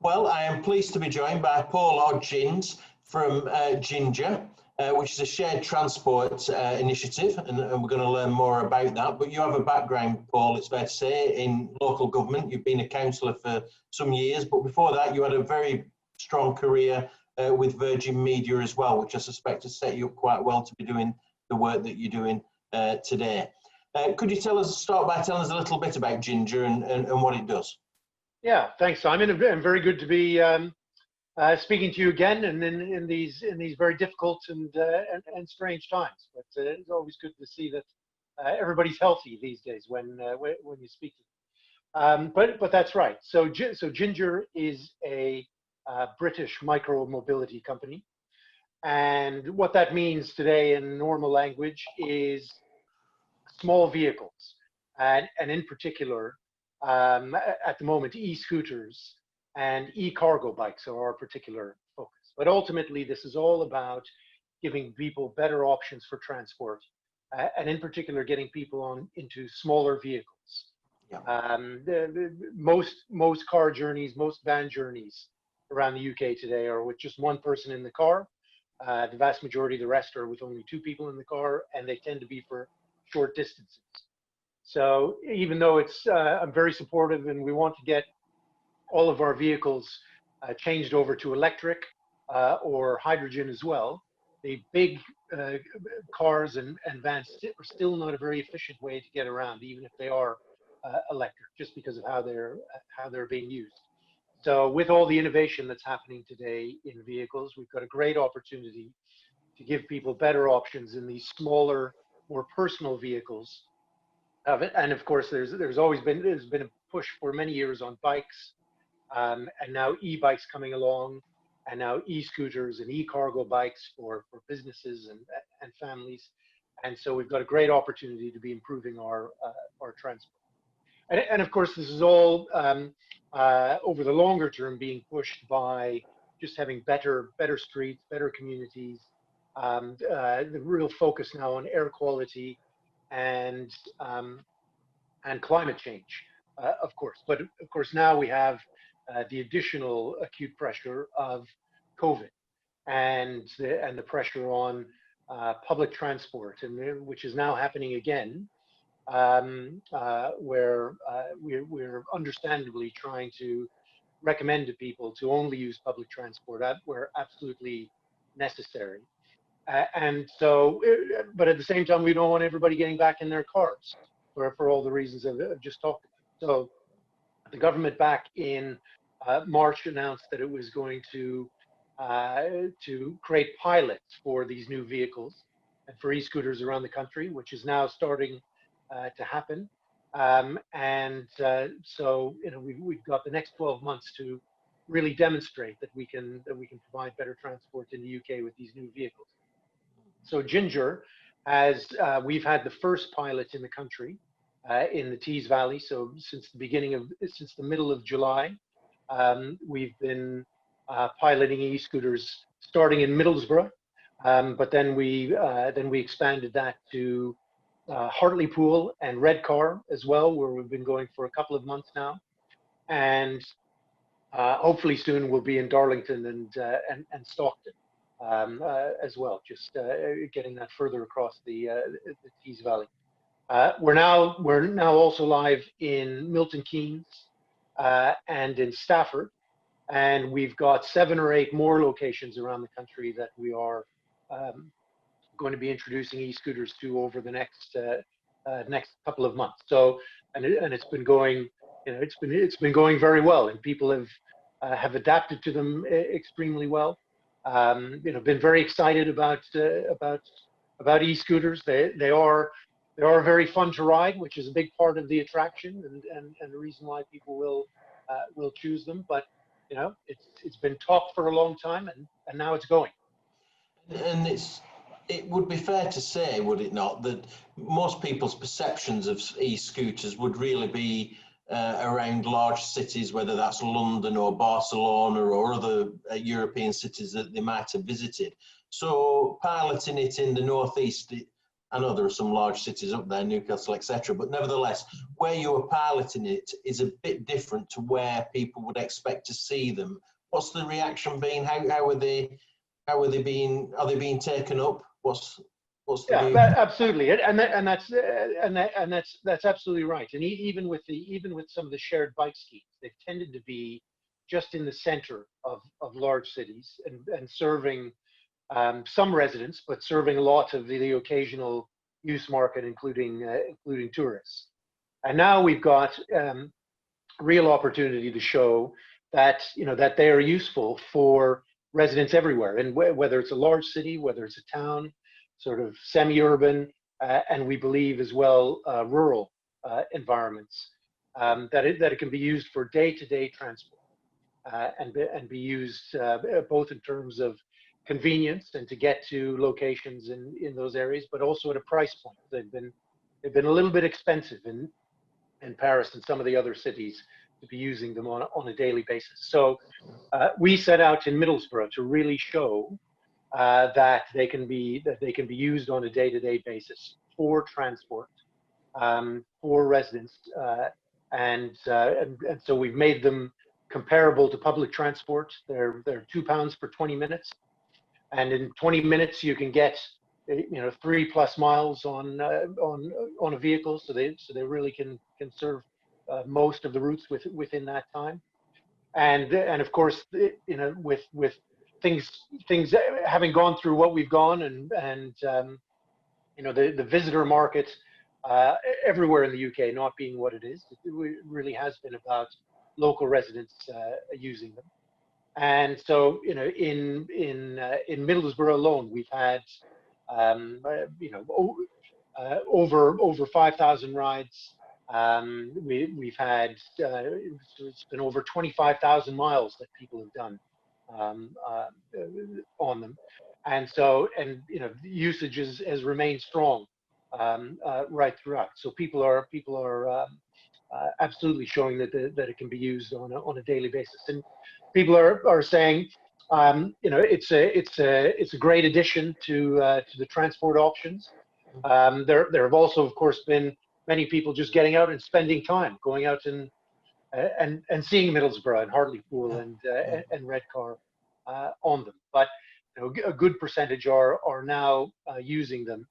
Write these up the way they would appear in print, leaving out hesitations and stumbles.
Well, I am pleased to be joined by Paul Hodgins from Ginger, which is a shared transport initiative, and we're going to learn more about that. But you have a background, Paul, it's fair to say, in local government. You've been a councillor for some years, but before that you had a very strong career with Virgin Media as well, which I suspect has set you up quite well to be doing the work that you're doing today. Could you start by telling us a little bit about Ginger and what it does? Yeah, thanks, Simon. And very good to be speaking to you again, and in these very difficult and strange times. But it's always good to see that everybody's healthy these days when you speak to them. But that's right. So Ginger is a British micro mobility company, and what that means today in normal language is small vehicles, and in particular, at the moment, e-scooters and e-cargo bikes are our particular focus. But ultimately, this is all about giving people better options for transport, and in particular, getting people into smaller vehicles. Yeah. Most car journeys, most van journeys around the UK today are with just one person in the car. The vast majority of the rest are with only two people in the car, and they tend to be for short distances. So even though I'm very supportive and we want to get all of our vehicles changed over to electric or hydrogen as well, the big cars and vans are still not a very efficient way to get around, even if they are electric, just because of how they're being used. So with all the innovation that's happening today in vehicles, we've got a great opportunity to give people better options in these smaller, more personal vehicles. And of course, there's been a push for many years on bikes, and now e-bikes coming along, and now e-scooters and e-cargo bikes for businesses and families. And so we've got a great opportunity to be improving our transport. And of course, this is all over the longer term being pushed by just having better streets, better communities, the real focus now on air quality and climate change, of course. But of course, now we have the additional acute pressure of COVID and the pressure on public transport, and which is now happening again, where we're understandably trying to recommend to people to only use public transport where absolutely necessary. And so, but at the same time, we don't want everybody getting back in their cars for all the reasons I've just talked about. So the government back in March announced that it was going to create pilots for these new vehicles and for e-scooters around the country, which is now starting to happen. So we've got the next 12 months to really demonstrate that we can provide better transport in the UK with these new vehicles. So Ginger we've had the first pilot in the country in the Tees Valley. So since the middle of July, we've been piloting e-scooters starting in Middlesbrough, but then we expanded that to Hartlepool and Redcar as well, where we've been going for a couple of months now, and hopefully soon we'll be in Darlington and Stockton as well, just getting that further across the Tees Valley. We're now also live in Milton Keynes and in Stafford, and we've got 7 or 8 more locations around the country that we are going to be introducing e-scooters to over the next couple of months. So and it's been going, it's been going very well, and people have adapted to them extremely well. Been very excited about e-scooters. They are very fun to ride, which is a big part of the attraction and the reason why people will choose them. But it's been talked for a long time, and now it's going. And it would be fair to say, would it not, that most people's perceptions of e-scooters would really be around large cities, whether that's London or Barcelona or other European cities that they might have visited. So piloting it in the northeast, I know there are some large cities up there, Newcastle, etc. But nevertheless, where you are piloting it is a bit different to where people would expect to see them. What's the reaction been? How are they? How are they being? Are they being taken up? What's the view? Absolutely, that's absolutely right. And even with some of the shared bike schemes, they've tended to be just in the center of large cities and serving some residents, but serving a lot of the occasional use market, including tourists. And now we've got real opportunity to show that that they are useful for residents everywhere, and whether it's a large city, whether it's a town, sort of semi-urban, and we believe as well rural environments, that it can be used for day-to-day transport, and be used both in terms of convenience and to get to locations in those areas, but also at a price point. They've been a little bit expensive in Paris and some of the other cities to be using them on a daily basis. So we set out in Middlesbrough to really show that they can be used on a day-to-day basis for transport, for residents, and so we've made them comparable to public transport. They're £2 for 20 minutes, and in 20 minutes you can get 3+ miles on a vehicle. So they really can serve most of the routes within that time, and of course with things having gone through what we've gone, and the visitor market everywhere in the UK not being what it is, it really has been about local residents using them. And so in Middlesbrough alone, we've had over 5,000 rides. We've had it's been over 25,000 miles that people have done on them, and so the usage has remained strong right throughout. So people are absolutely showing that it can be used on a daily basis, and people are saying it's a great addition to the transport options. There have also, of course, been many people just getting out and spending time, going out and seeing Middlesbrough and Hartlepool and Redcar on them. But a good percentage are now using them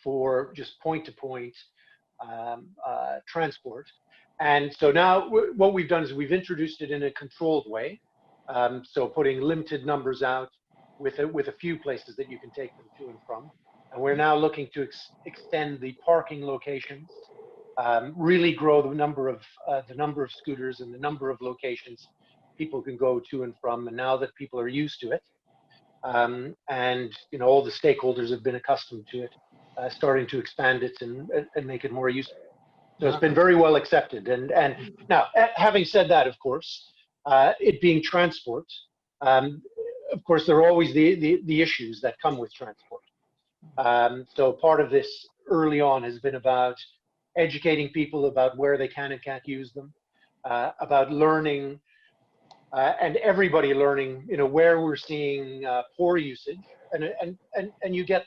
for just point-to-point transport. And so now what we've done is we've introduced it in a controlled way. So putting limited numbers out with a few places that you can take them to and from. And we're now looking to extend the parking locations, really grow the number of scooters and the number of locations people can go to and from. And now that people are used to it, and all the stakeholders have been accustomed to it, starting to expand it and make it more useful. So it's been very well accepted. And now, having said that, of course, it being transport, of course, there are always the issues that come with transport. So part of this early on has been about educating people about where they can and can't use them, about learning, and everybody learning, where we're seeing poor usage, and you get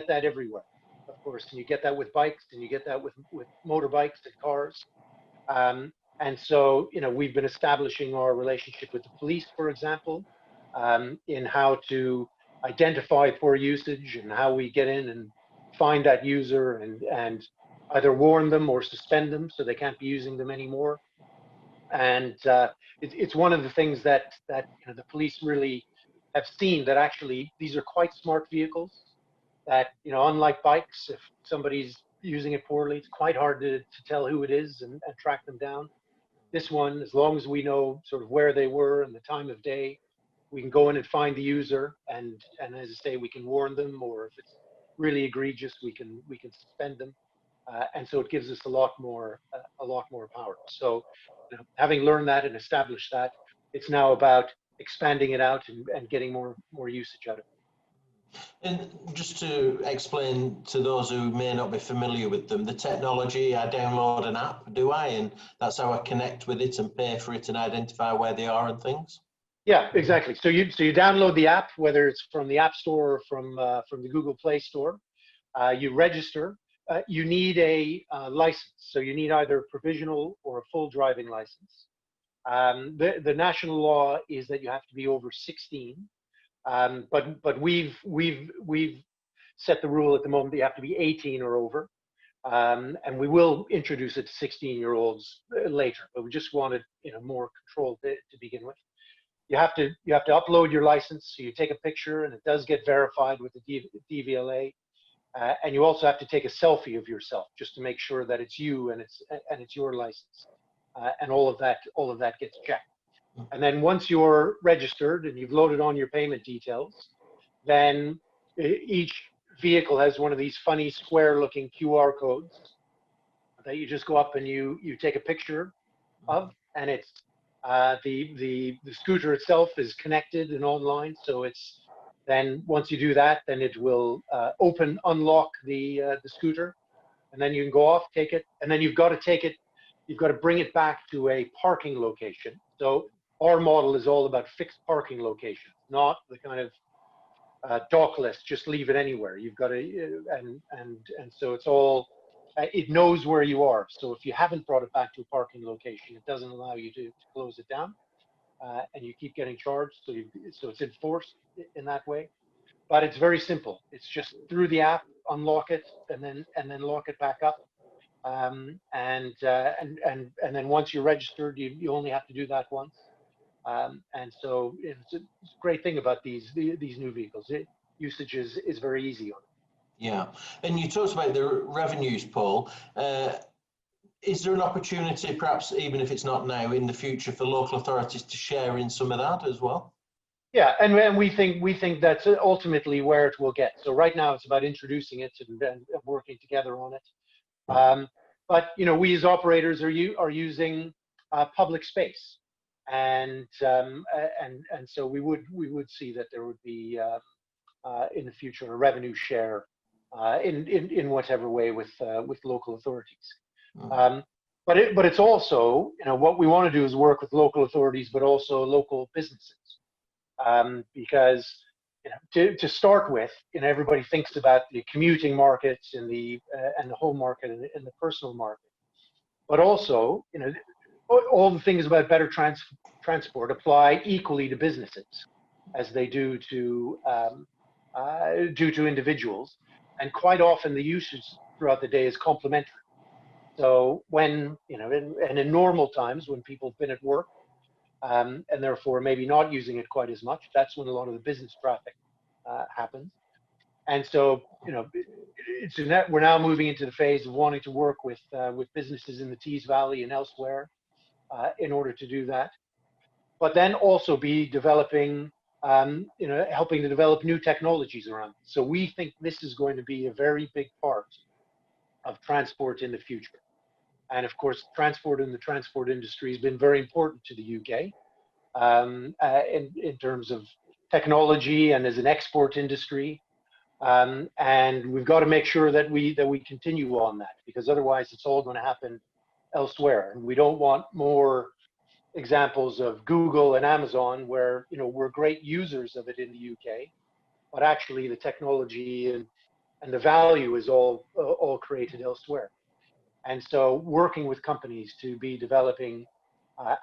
that everywhere, of course, and you get that with bikes, and you get that with motorbikes and cars, and so we've been establishing our relationship with the police, for example, in how to identify poor usage and how we get in and find that user and either warn them or suspend them so they can't be using them anymore. And it's one of the things that the police really have seen, that actually these are quite smart vehicles, that unlike bikes, if somebody's using it poorly, it's quite hard to tell who it is and track them down. This one, as long as we know sort of where they were and the time of day, we can go in and find the user, and as I say, we can warn them, or if it's really egregious, we can suspend them, and so it gives us a lot more power. So, having learned that and established that, it's now about expanding it out and getting more usage out of it. And just to explain to those who may not be familiar with them, the technology, I download an app, do I? And that's how I connect with it and pay for it and identify where they are and things? Yeah, exactly. So you download the app, whether it's from the App Store or from the Google Play Store. you register. You need a license, so you need either a provisional or a full driving license. The national law is that you have to be over 16, but we've set the rule at the moment that you have to be 18 or over, and we will introduce it to 16-year-olds later. But we just wanted more control to begin with. You have to upload your license, so you take a picture, and it does get verified with the DVLA. And you also have to take a selfie of yourself just to make sure that it's you and it's your license, and all of that gets checked. And then once you're registered and you've loaded on your payment details, then each vehicle has one of these funny square-looking QR codes that you just go up and you take a picture of, and it's the scooter itself is connected and online, so it's. Then once you do that, then it will unlock the scooter, and then you can go off, take it, and then you've got to bring it back to a parking location. So our model is all about fixed parking locations, not the kind of dockless, just leave it anywhere. You've got to, and so it's all, it knows where you are. So if you haven't brought it back to a parking location, it doesn't allow you to close it down. And you keep getting charged, so it's enforced in that way. But it's very simple. It's just through the app, unlock it, and then lock it back up. And then once you're registered, you only have to do that once. And so it's a great thing about these new vehicles. Usage is very easy on it. Yeah, and you talked about the revenues, Paul. Is there an opportunity, perhaps even if it's not now, in the future, for local authorities to share in some of that as well? Yeah, and we think that's ultimately where it will get. So right now it's about introducing it and working together on it. But we as operators are using public space, and so we would see that there would be in the future a revenue share in whatever way with local authorities. But it's also, what we want to do is work with local authorities, but also local businesses, because to start with, everybody thinks about the commuting markets and the home market and the personal market, but also all the things about better transport apply equally to businesses as they do to individuals, and quite often the usage throughout the day is complementary. So when, in normal times when people have been at work, and therefore maybe not using it quite as much, that's when a lot of the business traffic happens. And so, we're now moving into the phase of wanting to work with businesses in the Tees Valley and elsewhere in order to do that. But then also be developing, helping to develop new technologies around. So we think this is going to be a very big part of transport in the future. And of course, transport and the transport industry has been very important to the UK in terms of technology and as an export industry. And we've got to make sure that we continue on that, because otherwise it's all going to happen elsewhere. And we don't want more examples of Google and Amazon where we're great users of it in the UK, but actually the technology and the value is all created elsewhere. And so working with companies to be developing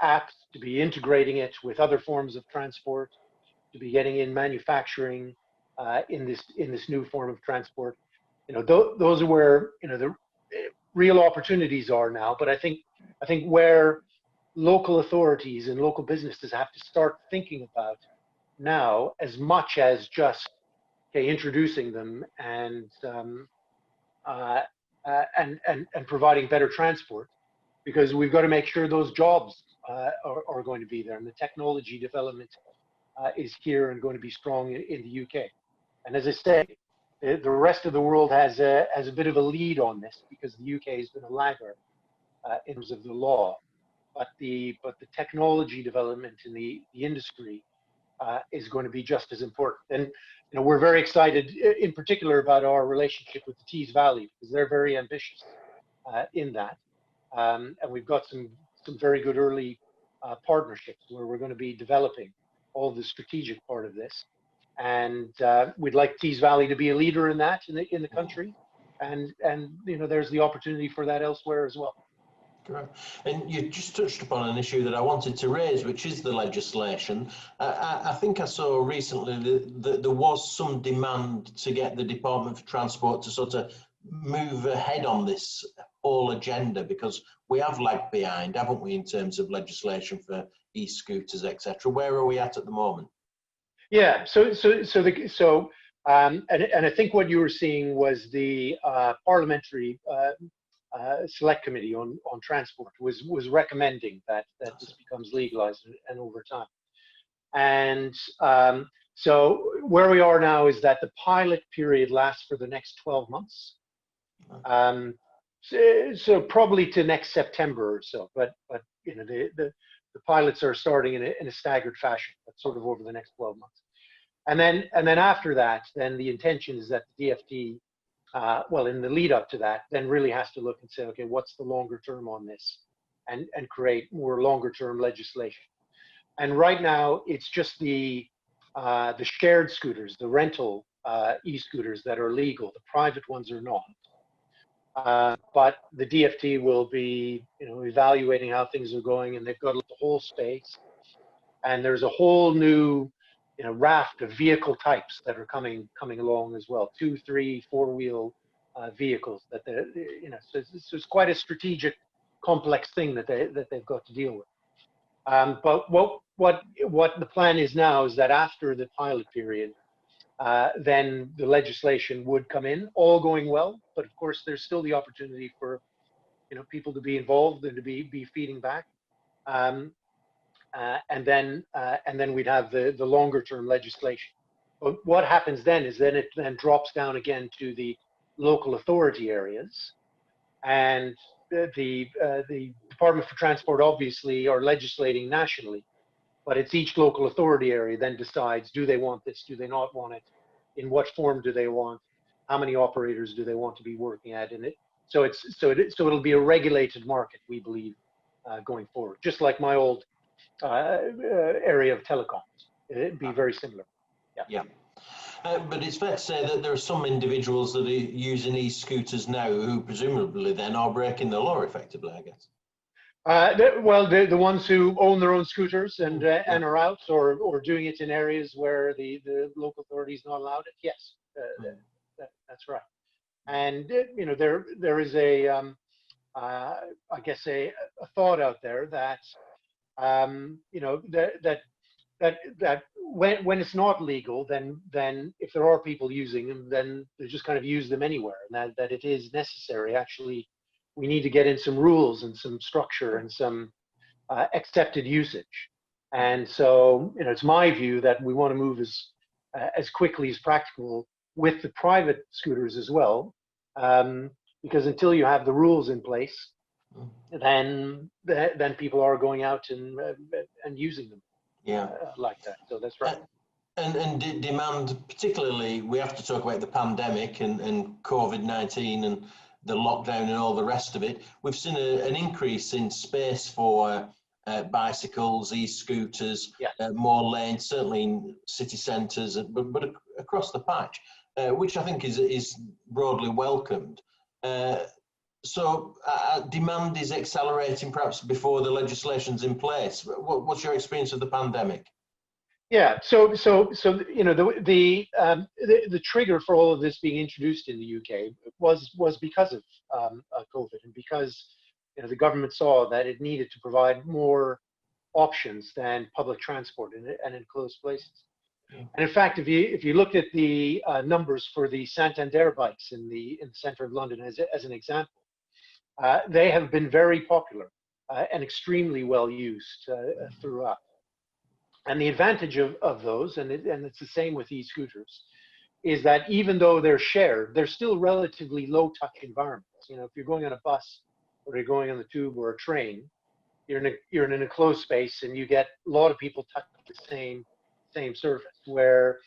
apps, to be integrating it with other forms of transport, to be getting in manufacturing in this new form of transport, those are where the real opportunities are now. But I think where local authorities and local businesses have to start thinking about now, as much as just introducing them and providing better transport, because we've got to make sure those jobs are going to be there, and the technology development is here and going to be strong in the UK. And as I say, the rest of the world has a bit of a lead on this, because the UK has been a laggard in terms of the law, but the technology development in the industry is going to be just as important. And we're very excited, in particular, about our relationship with the Tees Valley, because they're very ambitious in that, and we've got some very good early partnerships where we're going to be developing all the strategic part of this, and we'd like Tees Valley to be a leader in that in the country, and there's the opportunity for that elsewhere as well. Correct. And you just touched upon an issue that I wanted to raise, which is the legislation. I think I saw recently that there was some demand to get the Department for Transport to sort of move ahead on this whole agenda, because we have lagged behind, haven't we, in terms of legislation for e-scooters, etc. Where are we at the moment? Yeah. And I think what you were seeing was the parliamentary select committee on transport was recommending that this becomes legalized and over time. And so where we are now is that the pilot period lasts for the next 12 months. So probably to next September or so, but the pilots are starting in a staggered fashion, but sort of over the next 12 months. And then after that, then the intention is that the DFT, well, in the lead up to that, then really has to look and say, okay, what's the longer term on this, and create more longer term legislation. And right now, it's just the shared scooters, the rental e-scooters that are legal. The private ones are not. But the DFT will be, evaluating how things are going, and they've got the whole space. And there's a whole new, raft of vehicle types that are coming along as well. 2, 3, 4-wheel vehicles that so it's quite a strategic, complex thing that they've got to deal with. But what the plan is now is that after the pilot period, then the legislation would come in, all going well. But of course, there's still the opportunity for people to be involved and to be feeding back. And then we'd have the longer term legislation. But what happens then is it then drops down again to the local authority areas, and the Department for Transport obviously are legislating nationally, but it's each local authority area then decides, do they want this, do they not want it, in what form do they want, how many operators do they want to be working at in it. So it'll be a regulated market, we believe, going forward, just like my old area of telecoms. It'd be very similar. Yeah. But it's fair to say that there are some individuals that are using e-scooters now who presumably then are breaking the law effectively, I guess. The ones who own their own scooters and are out or doing it in areas where the local authority is not allowed it. Yes, that's right. And there is I guess a thought out there that that when it's not legal, then if there are people using them, then they just kind of use them anywhere, and that it is necessary. Actually, we need to get in some rules and some structure and some accepted usage. And so, it's my view that we want to move as quickly as practical with the private scooters as well, because until you have the rules in place, then people are going out and using them. Like that. So that's right. And demand, particularly, we have to talk about the pandemic and COVID-19 and the lockdown and all the rest of it. We've seen an increase in space for bicycles, e-scooters, more lanes, certainly in city centres, but across the patch, which I think is broadly welcomed. So demand is accelerating perhaps before the legislation's in place. What's your experience of the pandemic? Yeah, so the trigger for all of this being introduced in the UK was because of COVID, and because the government saw that it needed to provide more options than public transport and in closed places. And in fact, if you looked at the numbers for the Santander bikes in the centre of London as an example, they have been very popular and extremely well used throughout. And the advantage of those, and it's the same with e-scooters, is that even though they're shared, they're still relatively low-touch environments. If you're going on a bus or you're going on the tube or a train, you're in an enclosed space, and you get a lot of people touch the same surface. Where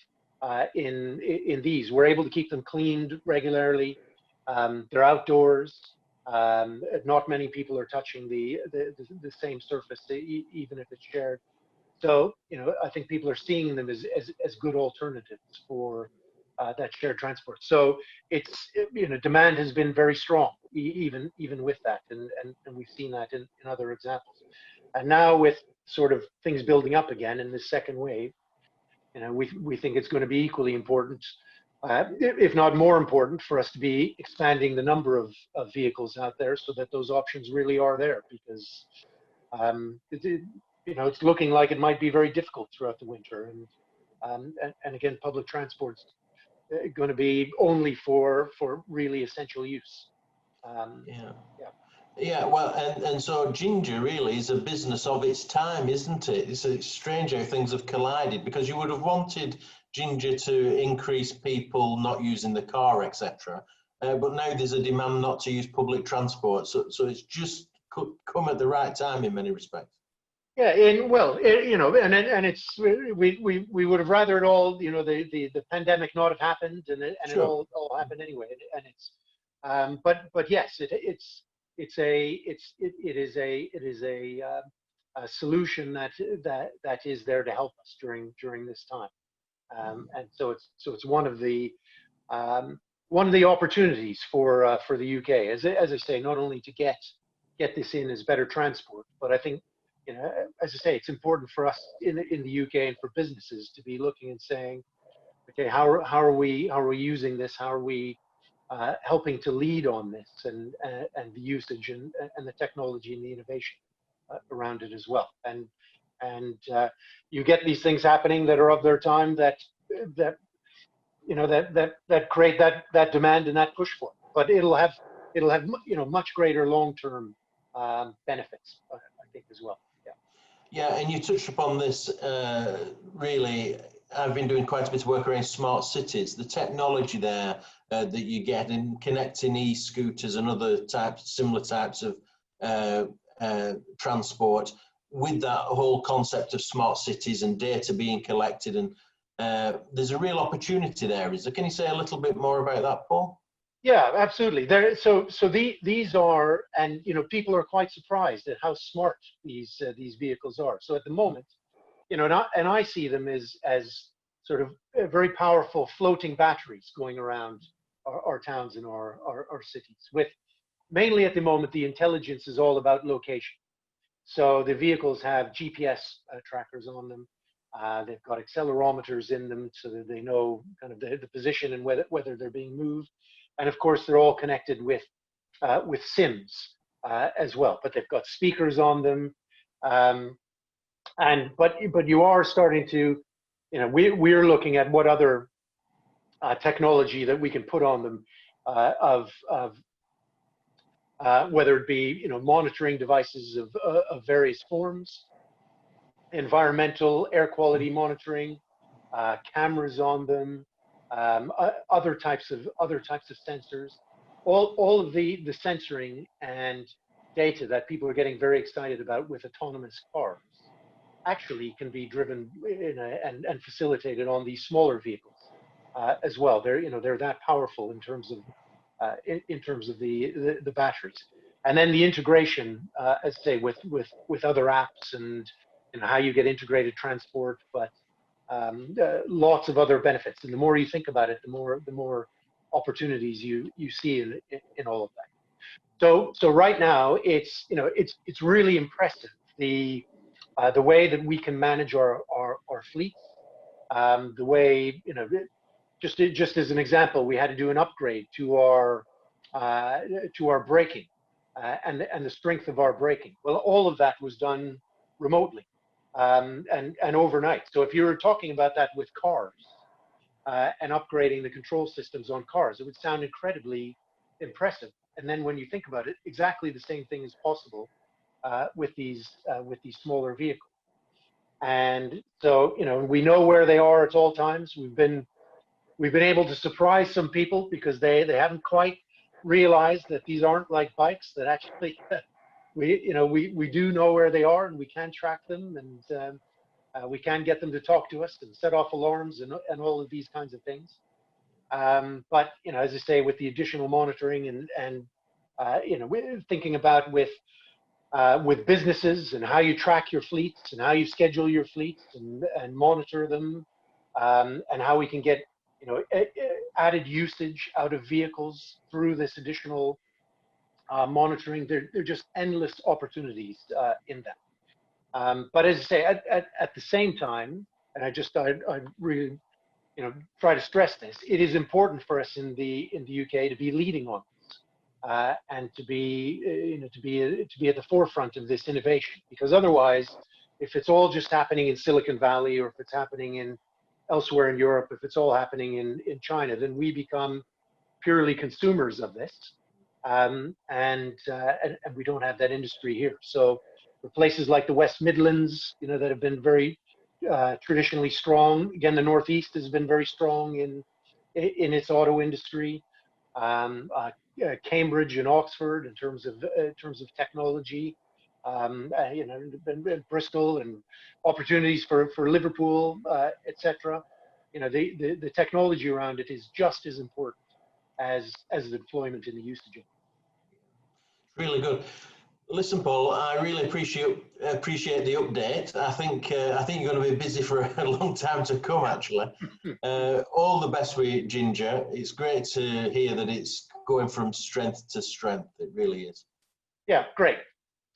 in these, we're able to keep them cleaned regularly. They're outdoors. Not many people are touching the same surface, even if it's shared. So, I think people are seeing them as good alternatives for that shared transport. So it's, demand has been very strong, even with that, and we've seen that in other examples. And now with sort of things building up again in this second wave, we think it's going to be equally important, if not more important, for us to be expanding the number of vehicles out there so that those options really are there, because it's looking like it might be very difficult throughout the winter, and again, public transport's going to be only for really essential use. Yeah. Yeah. Yeah, well, and so Ginger really is a business of its time, isn't it? It's strange how things have collided, because you would have wanted Ginger to increase people not using the car, etc. But now there's a demand not to use public transport, so it's just come at the right time in many respects. Yeah, and it's we would have rather it all, the pandemic not have happened, and it all happened anyway, and it's but yes, it is a solution that is there to help us during this time, and so it's one of the opportunities for the UK, as I say, not only to get this in as better transport, but I think, as I say, it's important for us in the UK and for businesses to be looking and saying, okay, how are we using this? How are we helping to lead on this, and the usage and the technology and the innovation around it as well. And you get these things happening that are of their time, that create that demand and that push for it. But it'll have much greater long-term benefits, I think, as well. Yeah, and you touched upon this, really. I've been doing quite a bit of work around smart cities. The technology there that you get in connecting e-scooters and other similar types of transport with that whole concept of smart cities and data being collected, and there's a real opportunity there. Can you say a little bit more about that, Paul? Yeah, absolutely. These are, and people are quite surprised at how smart these vehicles are. So at the moment, and I see them as sort of very powerful floating batteries going around our towns and our cities. With mainly at the moment, the intelligence is all about location. So the vehicles have GPS trackers on them. They've got accelerometers in them so that they know kind of the position and whether they're being moved. And of course, they're all connected with SIMs as well. But they've got speakers on them, but you are starting to, we're looking at what other technology that we can put on them of whether it be monitoring devices of various forms, environmental air quality monitoring, cameras on them. Other types of sensors, all of the sensoring and data that people are getting very excited about with autonomous cars actually can be driven and facilitated on these smaller vehicles as well. They're that powerful in terms of the batteries, and then the integration, as I say, with other apps, and how you get integrated transport, but lots of other benefits. And the more you think about it, the more opportunities you see in all of that. So right now, it's really impressive, the way that we can manage our fleets, the way, just as an example, we had to do an upgrade to our braking and the strength of our braking. Well, all of that was done remotely. And overnight. So if you were talking about that with cars and upgrading the control systems on cars, it would sound incredibly impressive. And then when you think about it, exactly the same thing is possible with these smaller vehicles. And so we know where they are at all times. We've been able to surprise some people because they haven't quite realized that these aren't like bikes, that actually we do know where they are, and we can track them, and we can get them to talk to us and set off alarms and all of these kinds of things. But as I say, with the additional monitoring and we're thinking about with businesses and how you track your fleets and how you schedule your fleets and monitor them, and how we can get added usage out of vehicles through this additional monitoring. There are just endless opportunities in that. But as I say, at the same time, and I really try to stress this, it is important for us in the UK to be leading on this, and to be at the forefront of this innovation, because otherwise, if it's all just happening in Silicon Valley, or if it's happening elsewhere in Europe, if it's all happening in China, then we become purely consumers of this, and we don't have that industry here. So for places like the West Midlands, that have been very traditionally strong. Again, the Northeast has been very strong in its auto industry. Cambridge and Oxford in terms of technology. Bristol, and opportunities for Liverpool, etc. The technology around it is just as important as the deployment and the usage of it. Really good. Listen, Paul, I really appreciate the update. I think you're going to be busy for a long time to come, actually. All the best with Ginger. It's great to hear that it's going from strength to strength. It really is. Yeah, great.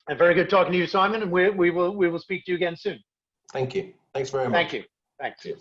And very good talking to you, Simon. And we will speak to you again soon. Thank you. Thanks very much. Thank you. Thanks. Cheers.